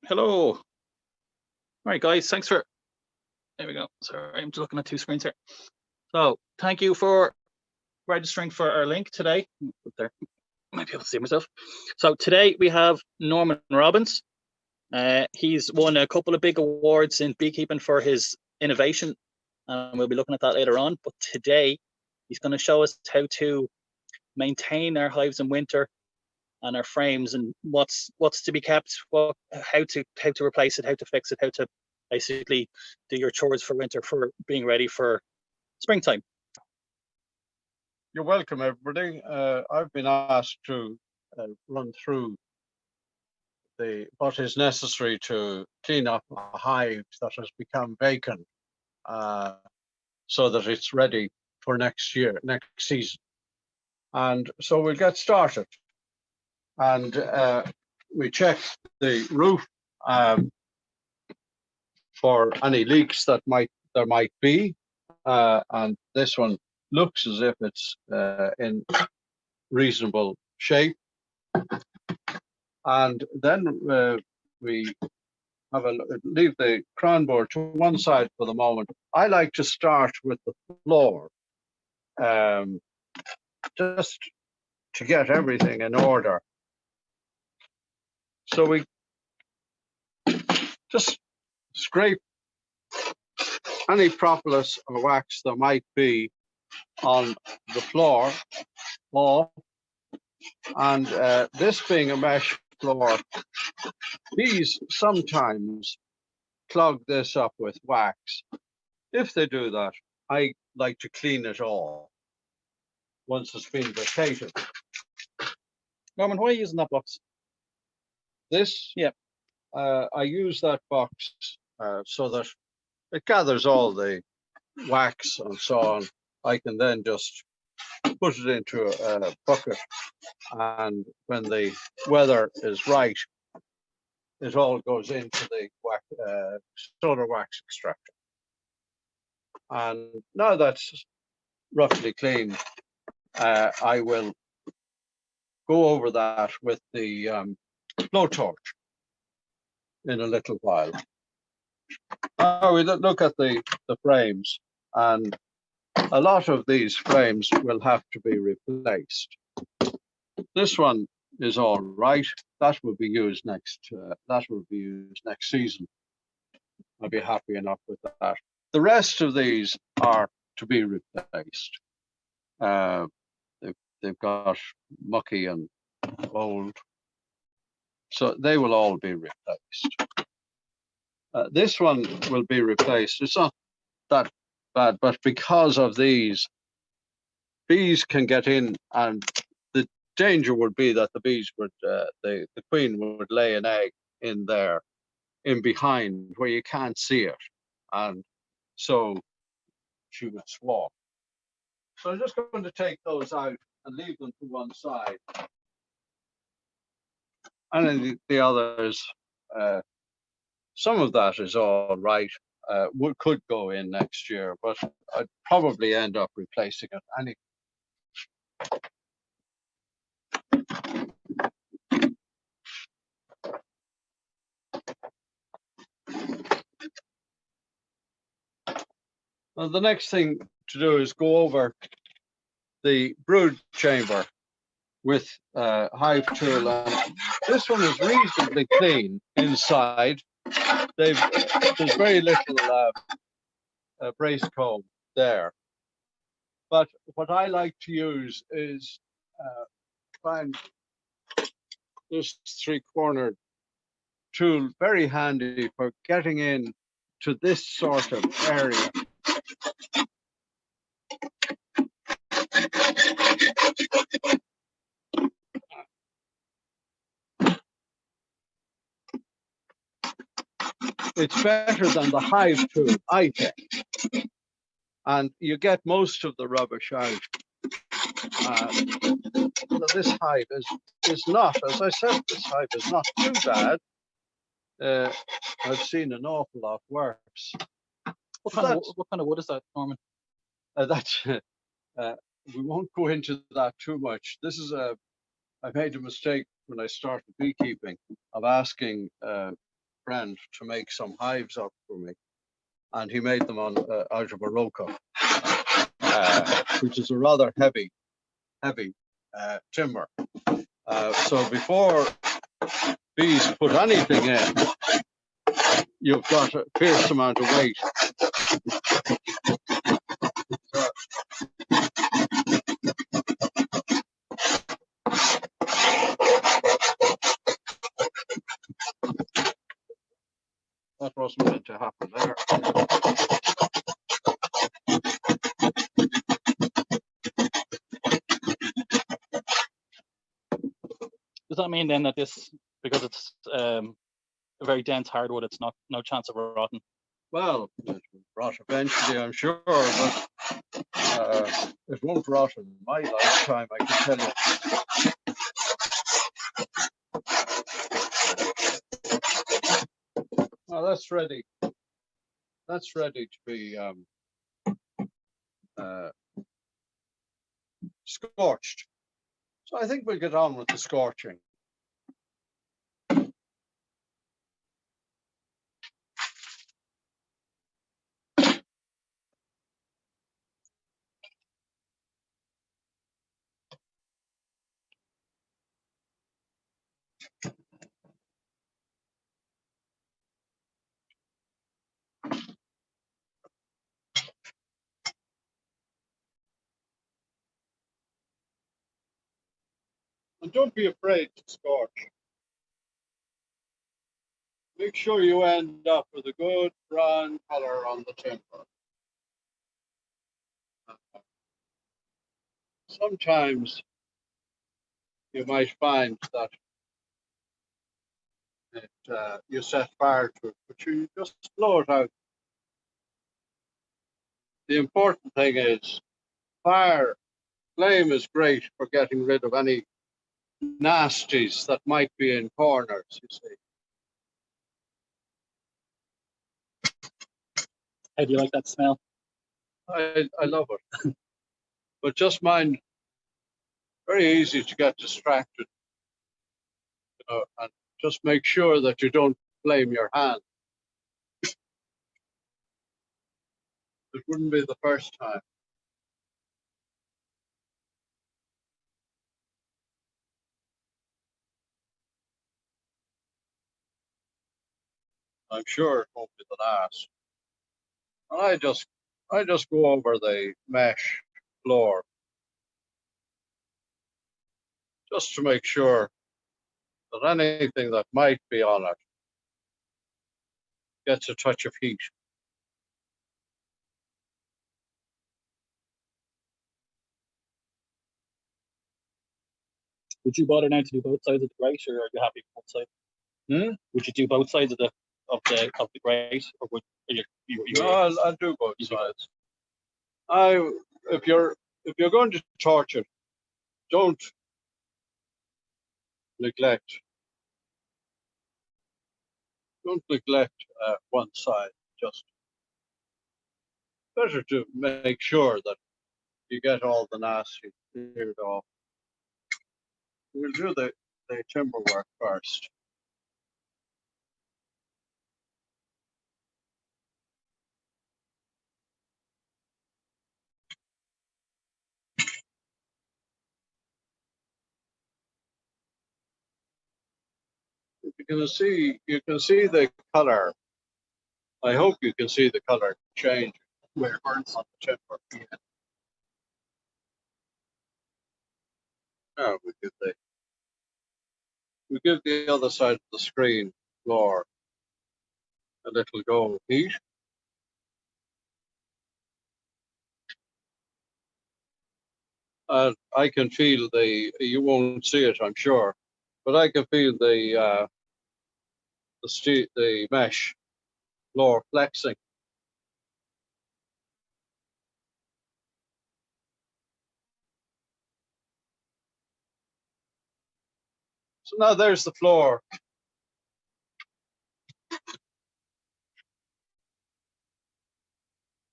Hello. All right, guys, thanks for, there we go. Sorry, I'm just looking at two screens here. So thank you for registering for our link today. There, might be able to see myself. So today we have Norman Robbins. He's won a couple of big awards in beekeeping for his innovation, and we'll be looking at that later on. But today he's going to show us how to maintain our hives in winter and our frames, and what's to be kept, how to replace it, how to fix it, how to basically do your chores for winter for being ready for springtime. You're welcome, everybody. I've been asked to run through what is necessary to clean up a hive that has become vacant, so that it's ready for next season. And so we'll get started. And we check the roof for any leaks that there might be. And this one looks as if it's in reasonable shape. And then we have leave the crown board to one side for the moment. I like to start with the floor, just to get everything in order. So we just scrape any propolis or wax there might be on the floor off. And this being a mesh floor, bees sometimes clog this up with wax. If they do that, I like to clean it all once it's been vacated. Norman, why are you using that box? This? Yeah. I use that box so that it gathers all the wax and so on. I can then just put it into a bucket, and when the weather is right, it all goes into the solar wax extractor. And now that's roughly clean, I will go over that with the blowtorch in a little while. Now we look at the frames, and a lot of these frames will have to be replaced. This one is all right. That will be used next season. I'll be happy enough with that. The rest of these are to be replaced. They've got mucky and old, so they will all be replaced. This one will be replaced. It's not that bad, but because of these, bees can get in, and the danger would be that the bees would, the queen would lay an egg in there, in behind where you can't see it, and so she would swarm. So I'm just going to take those out and leave them to one side. And then the others, some of that is all right. Could go in next year, but I'd probably end up replacing it anyway. Well, the next thing to do is go over the brood chamber with Hive tool. And this one is reasonably clean inside. There's very little brace comb there. But what I like to use is find this three-cornered tool very handy for getting in to this sort of area. It's better than the Hive tool, I think. And you get most of the rubbish out. This hive is not, as I said, this hive is not too bad. I've seen an awful lot worse. What kind of wood is that, Norman? We won't go into that too much. This is I made a mistake when I started beekeeping of asking friend to make some hives up for me, and he made them on out of Morocco, which is a rather heavy timber. So before bees put anything in, you've got a fierce amount of weight. That wasn't meant to happen there. Does that mean then that this, because it's a very dense hardwood, it's no chance of rotting? Well, it will rot eventually, I'm sure, but it won't rot in my lifetime, I can tell you. Well, that's ready. That's ready to be scorched. So I think we'll get on with the scorching. And don't be afraid to scorch. Make sure you end up with a good brown color on the timber. Sometimes you might find that you set fire to it, but you just blow it out. The important thing is flame is great for getting rid of any nasties that might be in corners, you see. How do you like that smell? I love it. But just mind, very easy to get distracted. And just make sure that you don't flame your hand. It wouldn't be the first time. I'm sure it won't be the last. And I just go over the mesh floor just to make sure that anything that might be on it gets a touch of heat. Would you bother now to do both sides of the grate, or are you happy with one side? Would you do both sides of the grate, or would you? No, I'll do both sides. If you're going to torch it, don't neglect one side. Just better to make sure that you get all the nasty cleared off. We'll do the timber work first. You can see the color. I hope you can see the color change where it burns on the timber. Yeah. Now we give the other side of the screen floor a little go of heat. I can feel you won't see it, I'm sure, but I can feel the mesh floor flexing. So now there's the floor.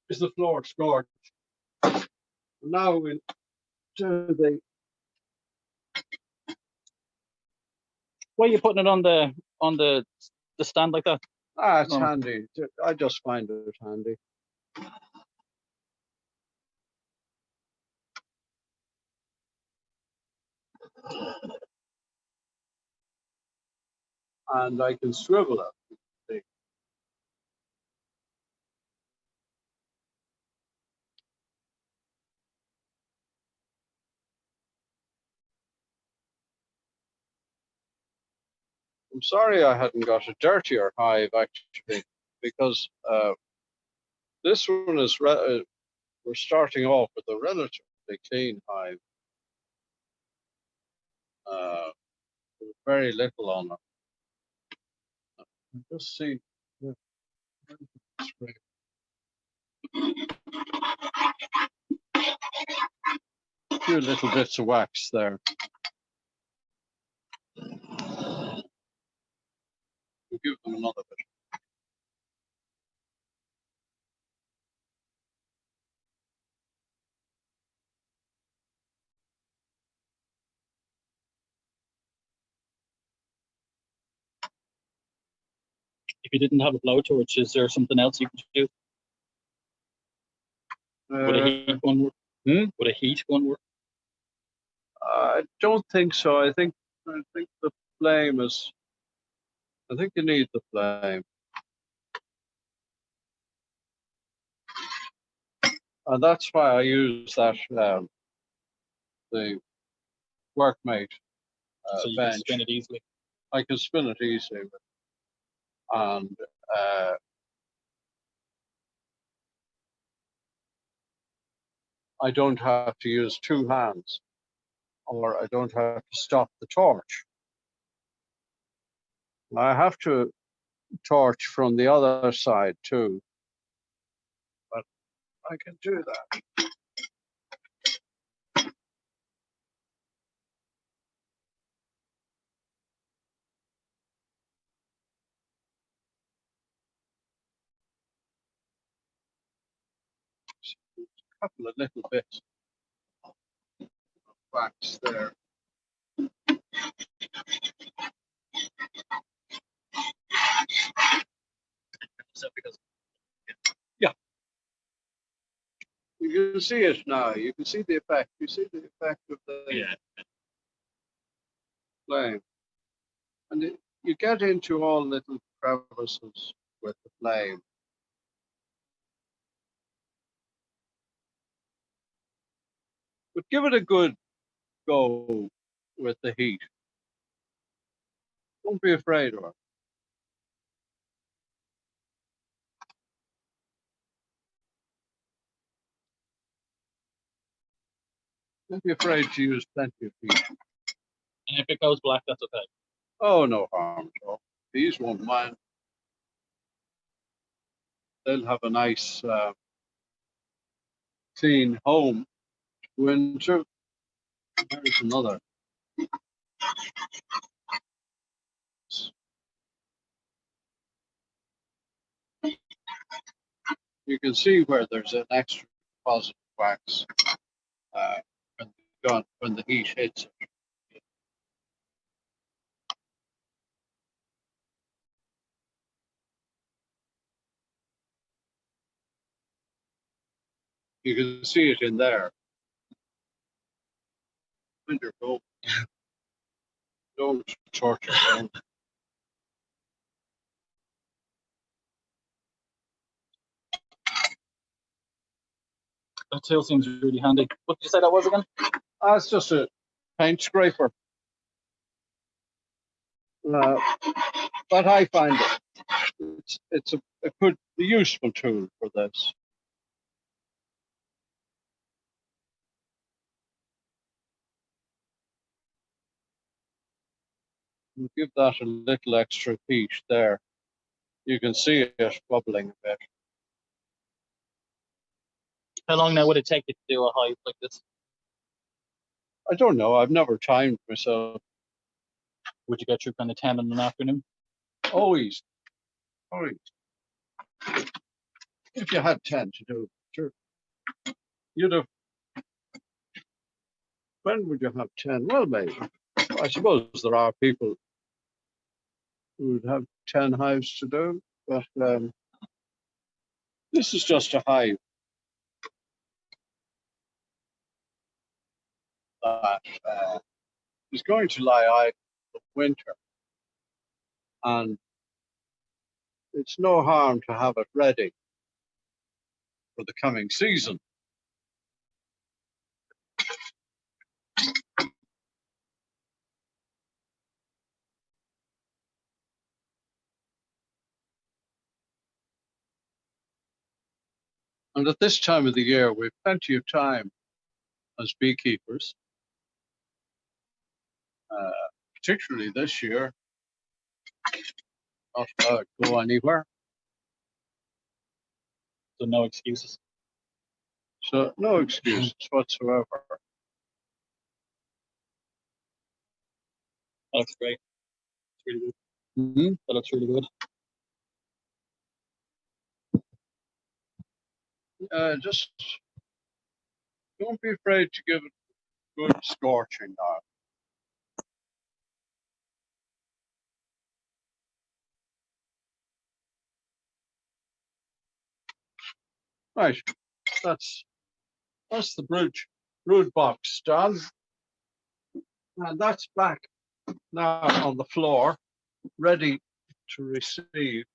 Is the floor scorched? Now we'll do the. Why are you putting it on the the stand like that? Ah, it's Um, handy. I just find it handy. And I can swivel it. See. I'm sorry I hadn't got a dirtier hive actually, because this one is we're starting off with a relatively clean hive. There's very little on it. Just see. Yeah, a few little bits of wax there. We'll give them another bit. if you didn't have a blowtorch, is there something else you could do? Would a heat gun work? Would a heat gun work? I don't think so. I think the flame is. I think you need the flame, and that's why I use that the workmate So you can bench. spin it easily. I can spin it easily, and I don't have to use two hands, or I don't have to stop the torch. I have to torch from the other side too, but I can do that. A couple of little bits of wax there. So because You can see it now. You can see the effect. You see the effect of the flame. And you get into all little crevices with the flame. But give it a good go with the heat. Don't be afraid of it. Don't be afraid to use plenty of heat. and if it goes black, that's okay. Oh, no harm at all. These won't mind. They'll have a nice, clean home to go into. There's another. You can see where there's an extra deposit of wax when the heat hits it. You can see it in there. Wonderful. Don't torture them. That tail seems really handy. What did you say that was again? It's just a paint scraper. But I find it's a good, useful tool for this. You give that a little extra heat there. You can see it bubbling a bit. How long now would it take you to do a hive like this? I don't know. I've never timed myself. Would you get through kind of 10 in an afternoon? Always. Always. If you had 10 to do, sure. You'd have. When would you have 10? Well, maybe. I suppose there are people we would have 10 hives to do, but this is just a hive that is going to lie idle in winter, and it's no harm to have it ready for the coming season. And at this time of the year, we've plenty of time as beekeepers, particularly this year, not to go anywhere. So no excuses. So no excuses whatsoever. That looks great. It's really good. Mm-hmm. That looks really good. Just don't be afraid to give it a good scorching now. Right, that's the brood box done, and that's back now on the floor, ready to receive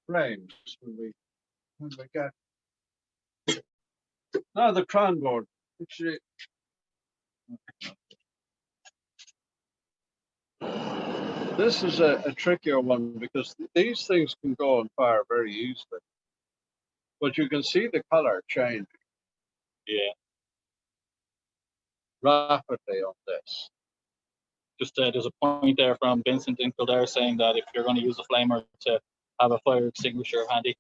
frames when we get. Now the crown board. Actually, this is a trickier one because these things can go on fire very easily, but you can see the color change. Yeah. Rapidly on this. Just there's a point there from Vincent Dinkle there saying that if you're going to use a flamer, to have a fire extinguisher handy.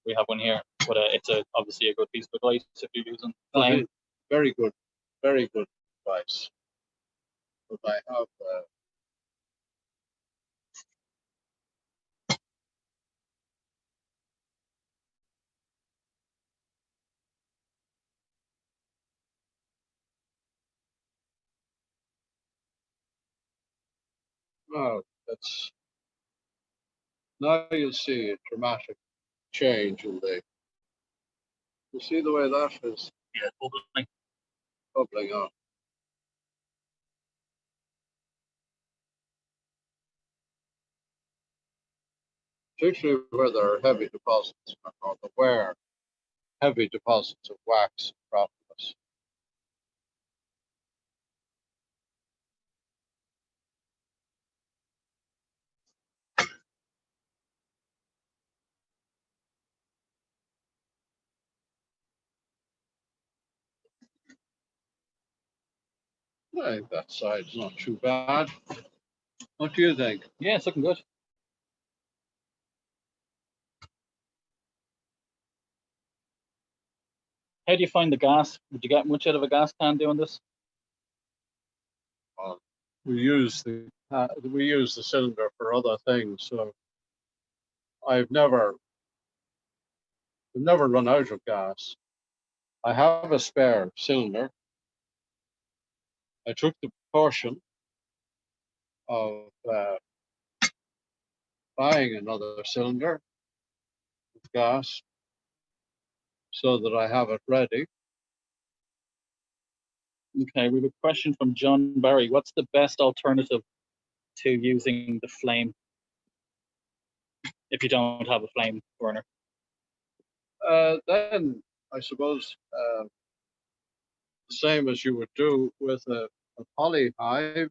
We have one here, but it's obviously a good piece of advice if you're using flame. Very good advice. But I have. Oh, that's now you'll see a dramatic change in the. You see the way that is Yeah, bubbling. bubbling up. Particularly where there are heavy deposits, or there were heavy deposits of wax and propolis. I think that side's not too bad. What do you think? Yeah, it's looking good. How do you find the gas? Would you get much out of a gas can doing this? We use the cylinder for other things, so I've never run out of gas. I have a spare cylinder. I took the precaution of buying another cylinder of gas so that I have it ready. Okay, we have a question from John Barry. What's the best alternative to using the flame if you don't have a flame burner? Then I suppose the same as you would do with a poly hive,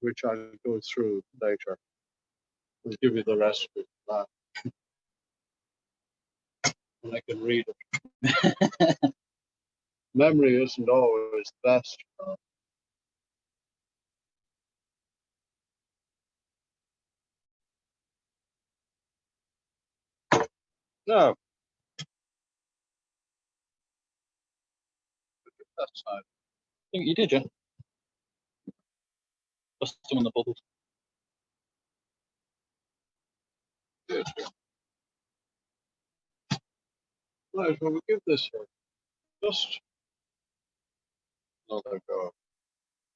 which I'll go through later. I'll give you the recipe for that. And I can read it. Memory isn't always the best. No, that's fine. I think you did, yeah. Just doing the bubbles. Good. Right, well, we give this just another go.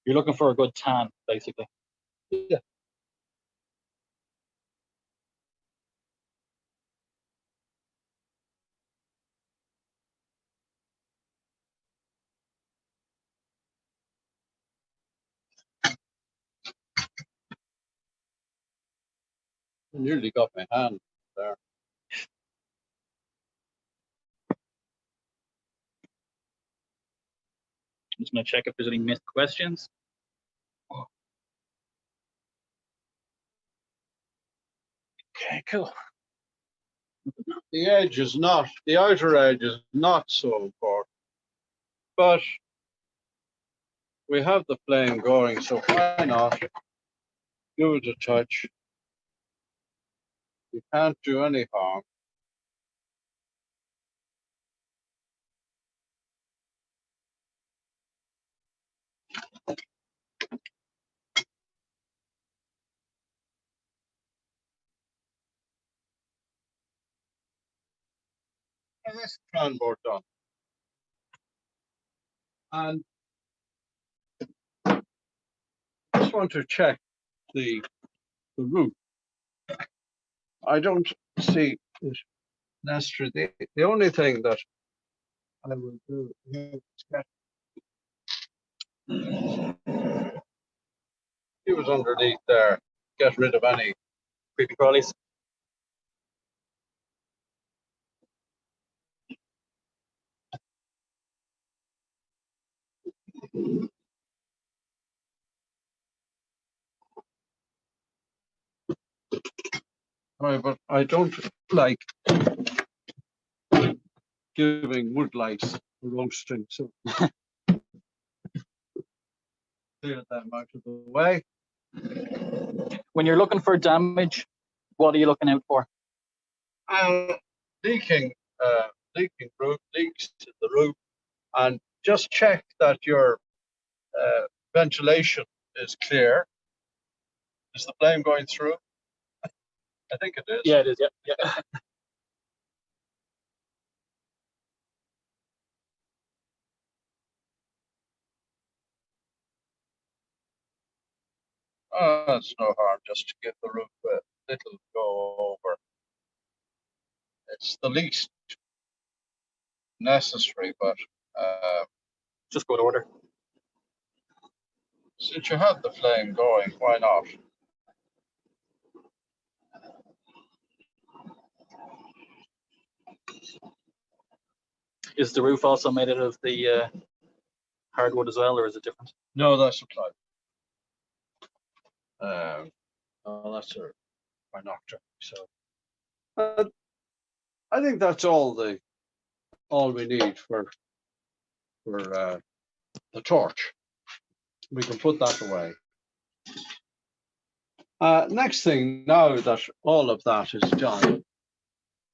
You're looking for a good tan, basically. Yeah. I nearly got my hand there. I'm just going to check if there's any missed questions. Okay, cool. The edge is not, the outer edge is not so important, but we have the flame going, so why not give it a touch? You can't do any harm. And that's the crown board done. And I just want to check the roof. I don't see it necessarily. The only thing that I will do here is get it was underneath there, get rid of any Creepy crawlies. right, but I don't like giving wood lights roasting, so clear them out of the way. When you're looking for damage, what are you looking out for? Leaking, leaking roof, leaks in the roof, and just check that your ventilation is clear. Is the flame going through? I think it is. Yeah, it is. Yeah, yeah. It's no harm just to give the roof a little go over. It's the least necessary, but Just go to order. since you have the flame going, why not? Is the roof also made out of the hardwood as well, or is it different? No, that's a plywood. Oh, that's a binocular. So I think that's all we need for the torch. We can put that away. Next thing, now that all of that is done,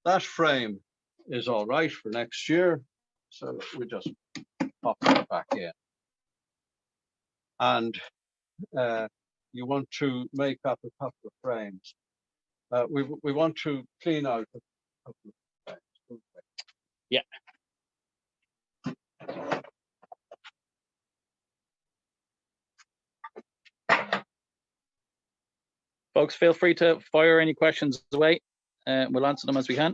that frame is all right for next year. So we just pop it back in. And you want to make up a couple of frames. We want to clean out a couple of frames. Yeah. Folks, feel free to fire any questions away. We'll answer them as we can.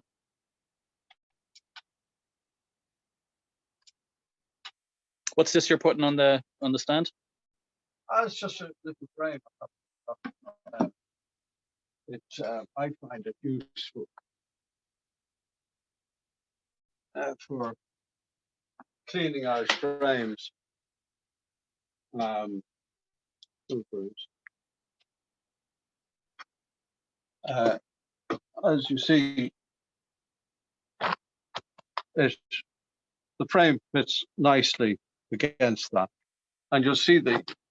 What's this you're putting on the stand? It's just a little frame. I find it useful for cleaning out frames. As you see, the frame fits nicely against that, and you'll see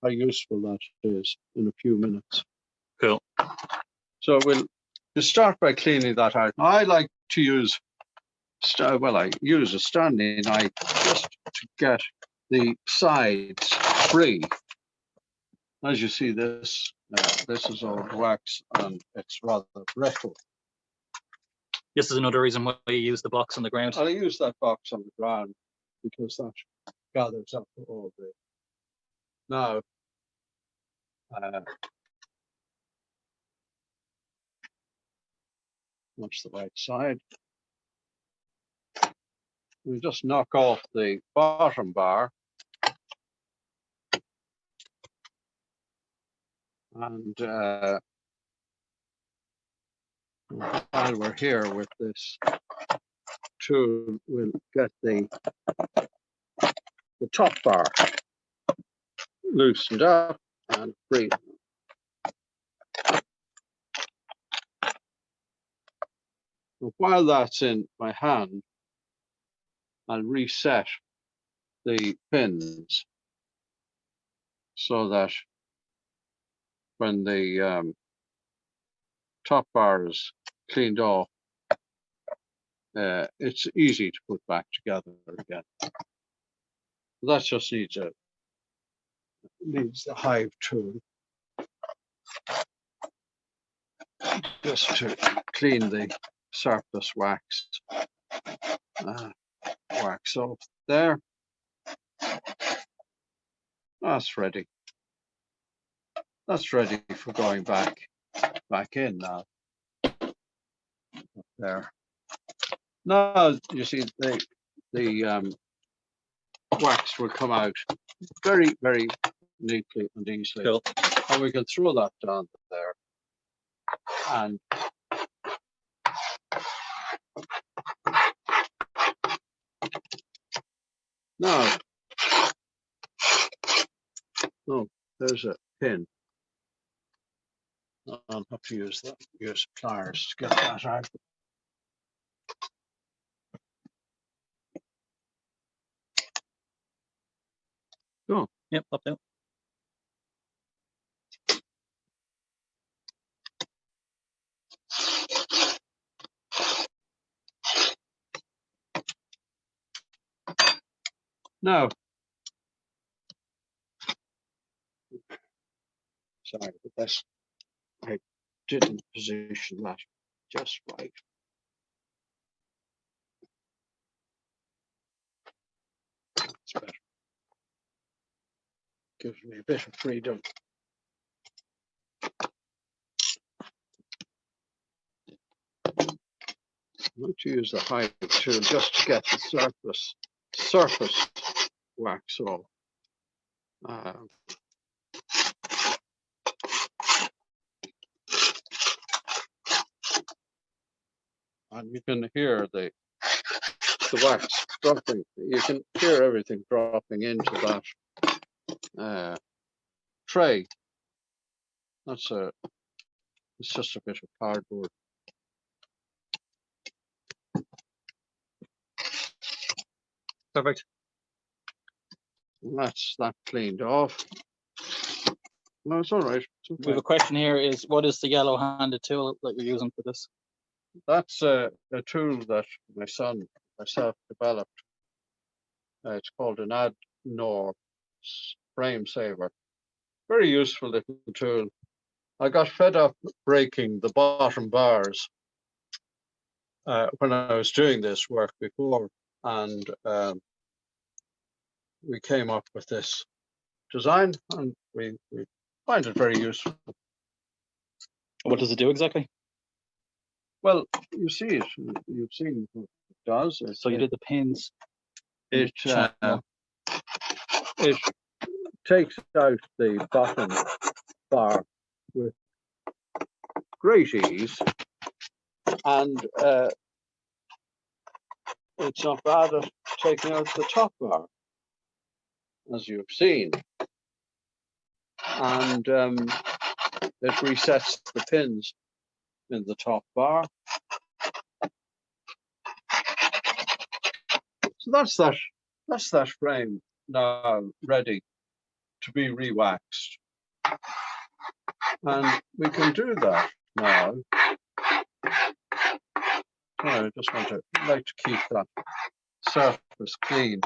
how useful that is in a few minutes. Cool. So we'll start by cleaning that out. Now, I like to use, I use a standing knife just to get the sides free. As you see, this is all wax and it's rather brittle. This is another reason why you use the box on the ground. I use that box on the ground because that gathers up all the. Now, That's the right side. We just knock off the bottom bar. And while we're here with this tool, we'll get the top bar loosened up and free. And while that's in my hand, I'll reset the pins so that when the top bar is cleaned off, it's easy to put back together again. That just needs the Hive tool just to clean the surface wax off there. That's ready. That's ready for going back in now. There. Now you see the wax will come out very, very neatly and easily. Cool. And we can throw that down there. And now, there's a pin. I'll have to use pliers to get that out. Go. Yep, up there. Now, sorry, but this, I didn't position that just right. That's better. Gives me a bit of freedom. I like to use the Hive tool just to get the surface wax off. And you can hear the wax dropping. You can hear everything dropping into that tray. It's just a bit of cardboard. Perfect. And that's that cleaned off. No, it's all right. It's okay. We have a question here: is what is the yellow-handed tool that you're using for this? That's a tool that my son myself developed. It's called an Adnor Frame Saver. Very useful little tool. I got fed up breaking the bottom bars when I was doing this work before, and we came up with this design, and we find it very useful. What does it do exactly? Well, you see it. You've seen what it does. So you did the pins. It takes out the bottom bar with great ease, and it's not bad at taking out the top bar, as you've seen. And it resets the pins in the top bar. So that's that frame now ready to be rewaxed. And we can do that now. I just like to keep that surface clean.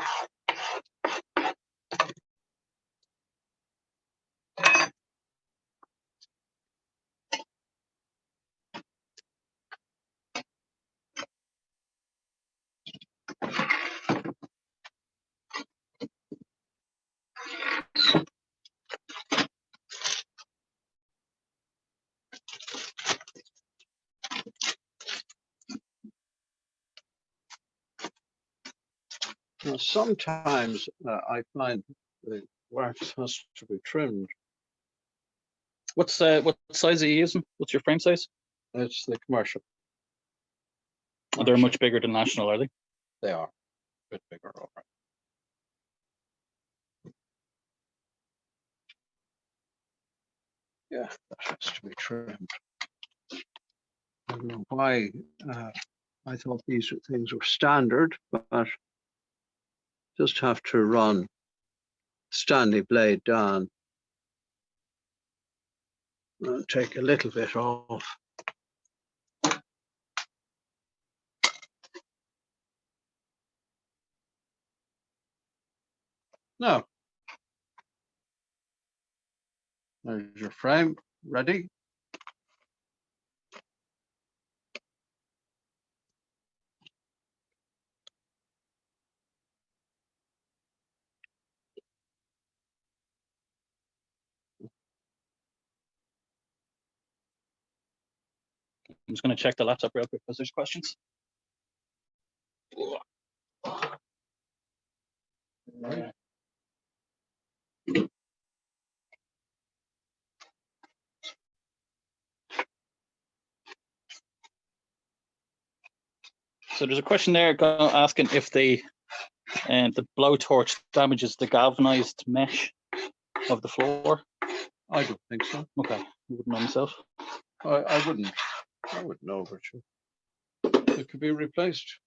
Now, sometimes I find the wax has to be trimmed. What size are you using? What's your frame size? It's the commercial. Oh, they're much bigger than national, are they? They are a bit bigger, all right. Yeah, that has to be trimmed. I don't know why I thought these things were standard, but just have to run Stanley blade down and take a little bit off. Now, there's your frame ready. I'm just going to check the laptop real quick because there's questions. Right. So there's a question there asking if the blowtorch damages the galvanized mesh of the floor. I don't think so. Okay, I wouldn't know myself. I wouldn't know, Richard. It could be replaced.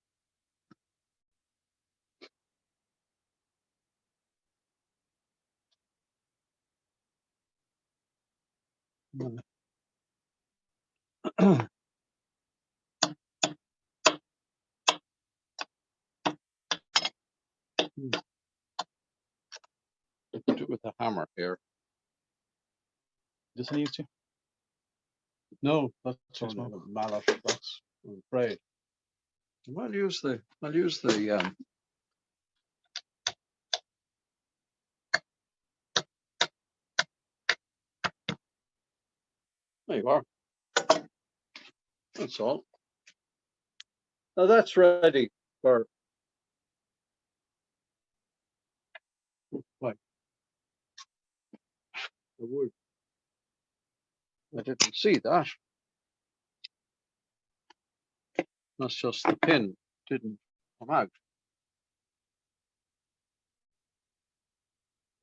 Put it with a hammer here. Does it need to? No, that's Too only small. a mallet. That's, I'm afraid. I'll use the there you are. That's all. Now that's ready for what? The wood. I didn't see that. That's just the pin didn't come out.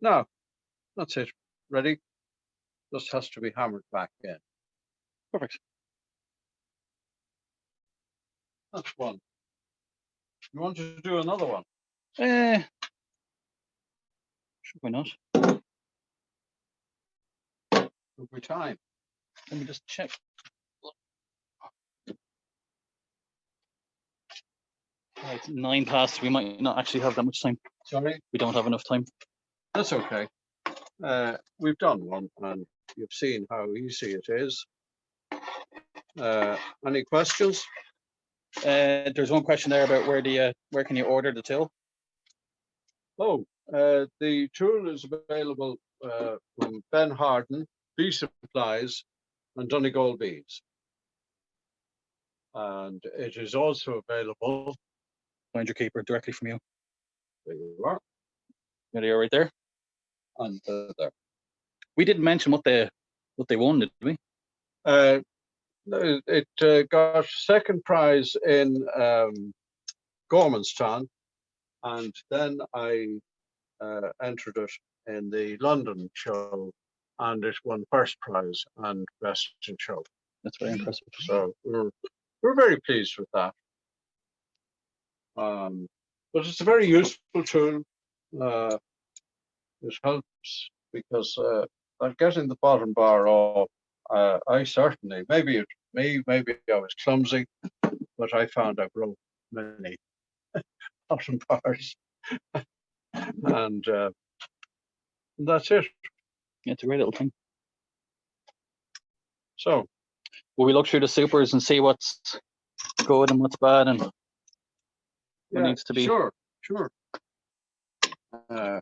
Now, that's it. Ready? Just has to be hammered back in. Perfect. That's one. You want to do another one? Sure, why not? Every time. Let me just check. It's 9 past. We might not actually have that much time. Sorry? We don't have enough time. That's okay. We've done one and you've seen how easy it is. Any questions? There's one question there about where can you order the tool? Oh, the tool is available from Ben Harden, Bee Supplies, and Donegal Bees. And it is also available. Find your keeper directly from you. There you are. There you are, right there. And there. We didn't mention what they won, did we? It got second prize in Gormanstown, and then I entered it in the London show, and it won first prize and best in show. That's very impressive. So we're very pleased with that. But it's a very useful tool. It helps because getting the bottom bar off, I certainly, maybe I was clumsy, but I found I broke many bottom bars. And that's it. Yeah, it's a great little thing. So will we look through the supers and see what's good and what's bad and what needs to be? Sure. Okay,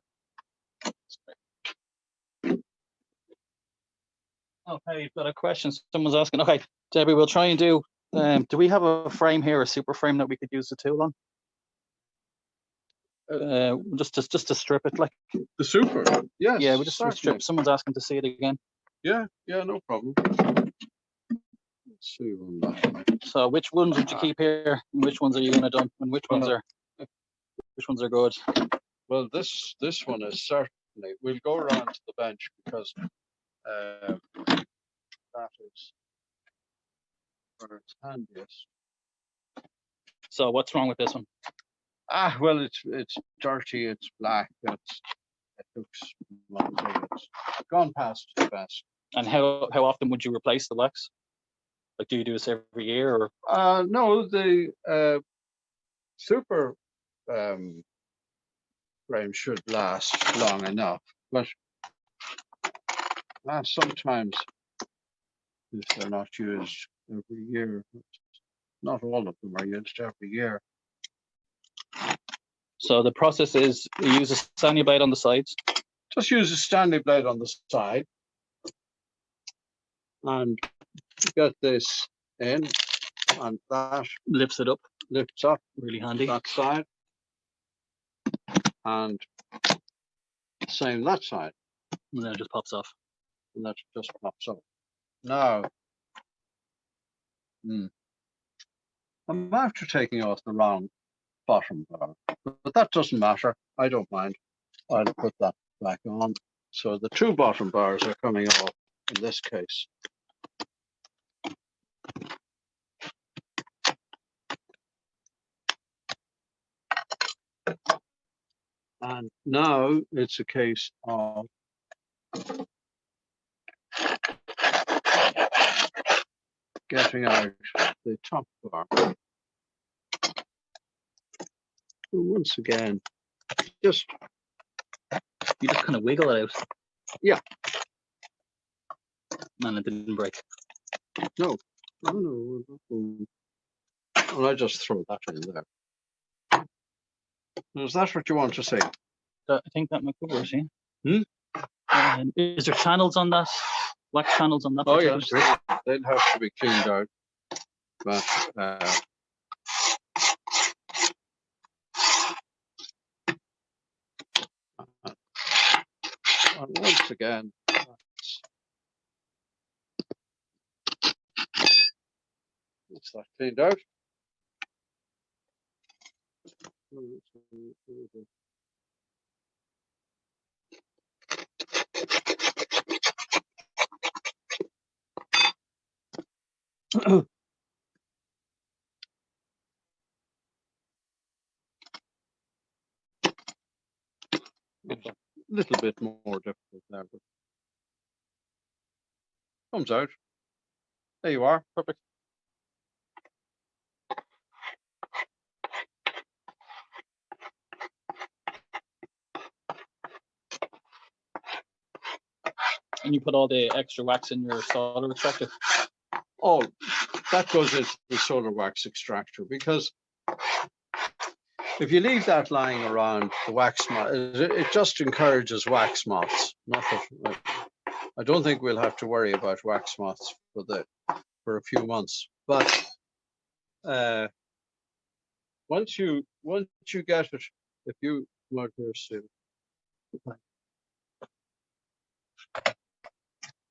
you've got a question. Someone's asking. Okay, Debbie, we'll try and do. Do we have a frame here, a super frame that we could use the tool Just to strip it, like. The super. Yes. Yeah, we just certainly. strip. Someone's asking to see it again. Yeah, no problem. Let's see on that. So which ones would you keep here? And which ones are you going to dump? And which ones are good? Well, this one is certainly. We'll go around to the bench because that is where it's handiest. So what's wrong with this one? Well, it's dirty. It's black. It looks it's gone past its best. And how often would you replace the wax? Like, do you do this every year or? No, the super frame should last long enough, but sometimes if they're not used every year, not all of them are used every year. So the process is you use a Stanley blade on the sides. Just use a Stanley blade on the side and get this in, and that Lifts it up. lifts up Really handy. that side, and same that side, And then it just pops off. and that just pops up. Now, I'm after taking off the round bottom bar, but that doesn't matter. I don't mind. I'll put that back on. So the two bottom bars are coming off in this case. And now it's a case of getting out the top bar. And once again, You just kind of wiggle it out. Yeah. And it didn't break. No. And I just throw that in there. Is that what you want to say? I think that might cover it, yeah. Is there channels on that? Wax channels on that? Oh yes, they'll have to be cleaned out. But and once again, it's that cleaned out. It's a little bit more difficult now, but comes out. There you are. Perfect. And you put all the extra wax in your solder extractor? Oh, that goes into the solar wax extractor, because if you leave that lying around, the wax moth, it just encourages wax moths. Not that, I don't think we'll have to worry about wax moths for a few months. But once you get it, if you look here soon,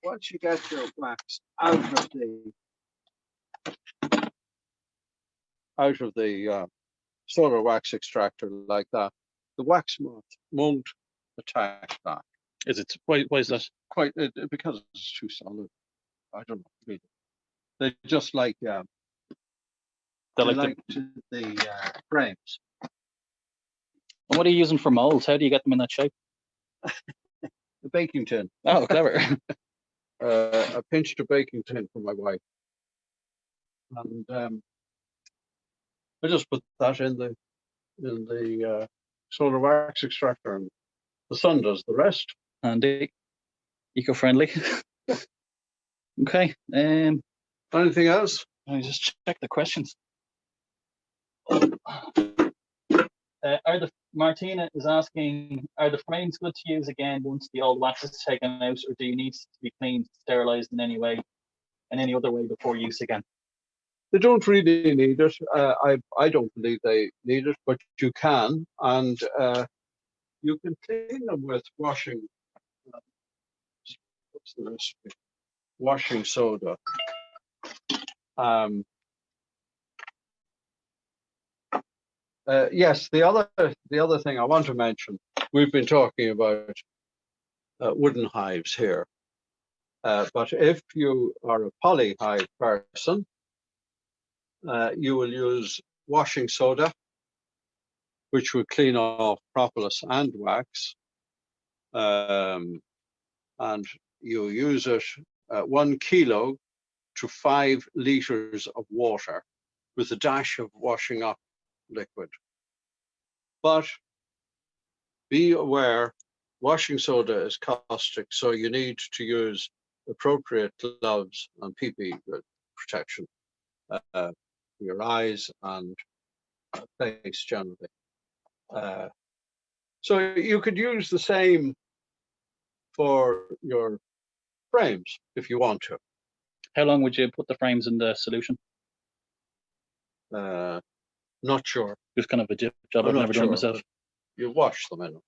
once you get your wax out of the solar wax extractor like that, the wax moth won't attack that. Is it? Why is that? Because it's too solid. I don't know. Really. They just like the frames. And what are you using for molds? How do you get them in that shape? The baking tin. Oh, clever. I pinched a baking tin for my wife, and I just put that in the solar wax extractor, and the sun does the rest. Handy, eco-friendly. Okay. Anything else? Let me just check the questions. Martina is asking, are the frames good to use again once the old wax is taken out, or do you need to be cleaned, sterilized in any way, in any other way before use again? They don't really need it. I don't believe they need it, but you can, and you can clean them with washing. What's the recipe? Washing soda. Yes, the other thing I want to mention, we've been talking about wooden hives here, but if you are a poly hive person, you will use washing soda, which will clean off propolis and wax, and you use it 1 kilo to 5 liters of water with a dash of washing up liquid. But be aware, washing soda is caustic, so you need to use appropriate gloves and PPE protection for your eyes and face generally. So you could use the same for your frames if you want to. How long would you put the frames in the solution? Not sure. Just kind of a job I'm I've not never done it sure, myself. but you wash them in.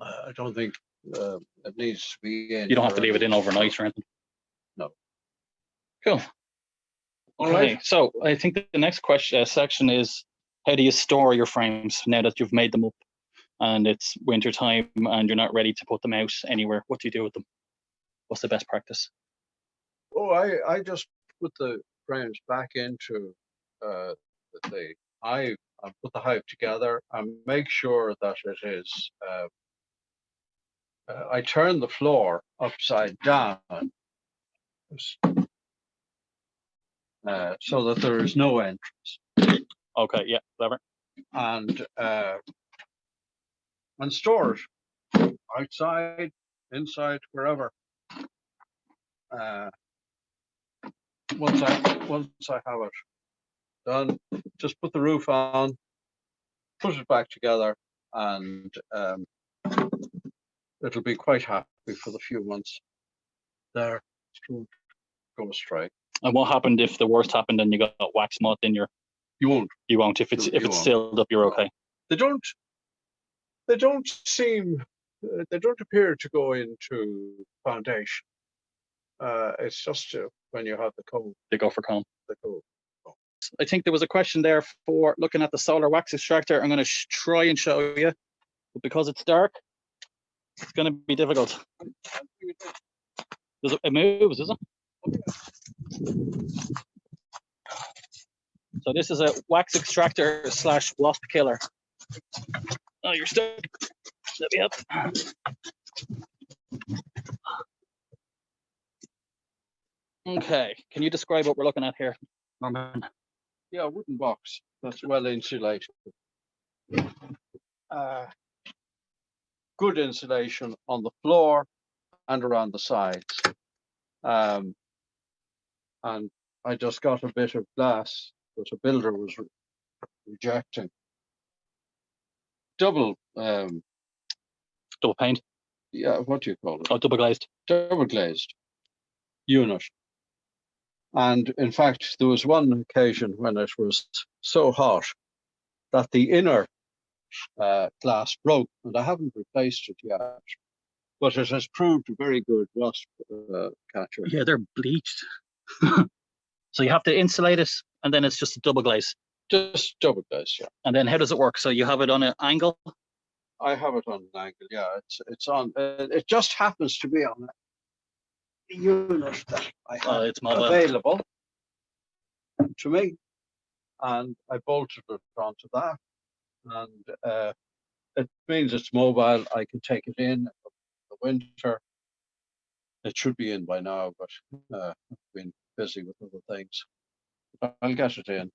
I don't think it needs to be in. You don't have to leave it in overnight or anything. No. Cool. All Okay, right. so I think the next question section is, how do you store your frames now that you've made them up and it's winter time and you're not ready to put them out anywhere? What do you do with them? What's the best practice? Oh, I just put the frames back into the hive and put the hive together and make sure that it is. I turn the floor upside down so that there is no entrance. Okay, yeah, clever. And store it outside, inside, wherever. Once I have it done, just put the roof on, put it back together, and it'll be quite happy for the few months there to go astray. And what happened if the worst happened and you got wax moth in your? You won't. You won't. If it's You won't. sealed up, you're okay. They don't seem. They don't appear to go into foundation. It's just when you have the cold. They go for calm. The cold. I think there was a question there for looking at the solar wax extractor. I'm going to try and show you, but because it's dark, it's going to be difficult. It moves, is it? So this is a wax extractor / wasp killer. Oh, you're stuck. Let me help. Okay, can you describe what we're looking at here, Norman? Yeah, a wooden box that's well insulated. Good insulation on the floor and around the sides. And I just got a bit of glass that a builder was rejecting. Double paint? Yeah, what do you call it? Oh, double glazed. Double glazed unit. And in fact, there was one occasion when it was so hot that the inner glass broke, and I haven't replaced it yet. But it has proved a very good wasp catcher. Yeah, they're bleached. So you have to insulate it, and then it's just a double glaze. Just double glaze, yeah. And then how does it work? So you have it on an angle? I have it on an angle, yeah. It's on. It just happens to be on a unit that I have it's mobile. available to me, and I bolted it onto that, and it means it's mobile. I can take it in the winter. It should be in by now, but I've been busy with other things. But I'll get it in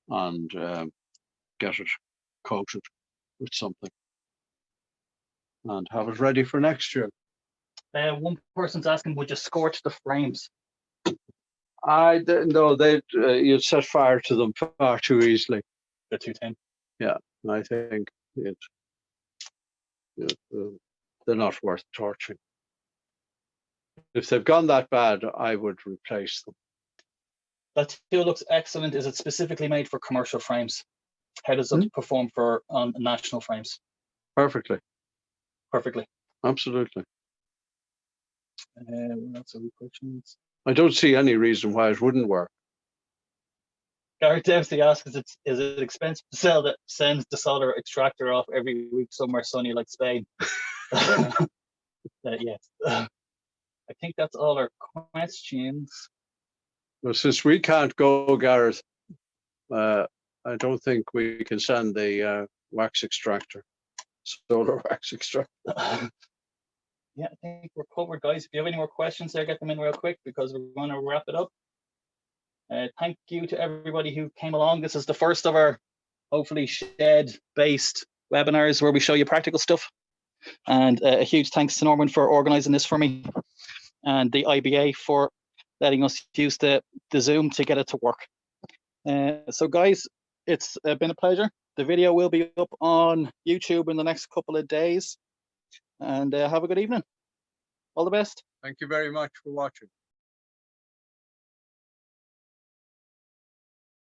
and get it coated with something and have it ready for next year. One person's asking, would you scorch the frames? No, you'd set fire to them far too easily. They're too thin. Yeah, I think they're not worth torching. If they've gone that bad, I would replace them. That tool looks excellent. Is it specifically made for commercial frames? How does it perform for on national frames? Perfectly. Perfectly. Absolutely. Lots of questions. I don't see any reason why it wouldn't work. Garrett Dempsey asks, is it expensive to sell that sends the solder extractor off every week somewhere sunny like Spain? Yes. I think that's all our questions. Well, since we can't go, Gareth, I don't think we can send the wax extractor, solar wax extractor. Yeah, I think we're covered, guys. If you have any more questions there, get them in real quick because we're going to wrap it up. Thank you to everybody who came along. This is the first of our hopefully shed-based webinars where we show you practical stuff. And a huge thanks to Norman for organising this for me, and the IBA for letting us use the Zoom to get it to work. So guys, it's been a pleasure. The video will be up on YouTube in the next couple of days. And have a good evening. All the best. Thank you very much for watching.